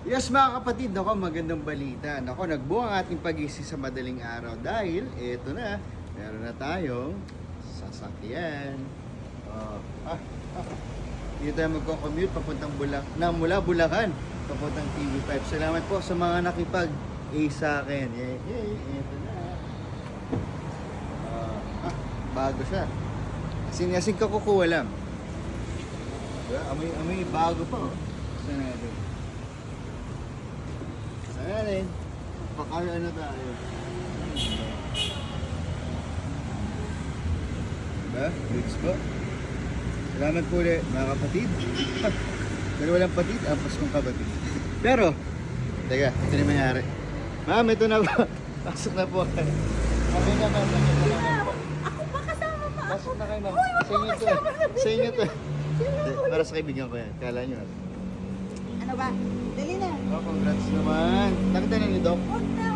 Yes mga kapatid, ako magandang balita. Nako, nagbuo ang ating pag-isip sa madaling araw dahil eto na, meron na tayong sasakyan. Dito tayo magko-commute papuntang mula Bulacan papuntang TV5. Salamat po sa mga nakipag-A sa akin. Yay, eto na. Bago siya. Asin ka kukuha lang. Diba? Amoy bago pa. Saan natin? Ayan, pakala na tayo. Diba? Goods po. Salamat po ulit, mga kapatid. Pero walang patid, ampas kong kapatid. Pero, teka, ito na mangyari. Ma'am, ito na po. Pasok na po. Kami naman, Ako pa kasama pa. pasok na kayo, ma'am. Uy, wag Sa inyo mo to. kasama na Sa inyo to. Sino? Para sa kaibigan ko yan. Kala nyo. Ano ba? Dali na. Oh, congrats naman. Nakita na ni Doc. Huwag na.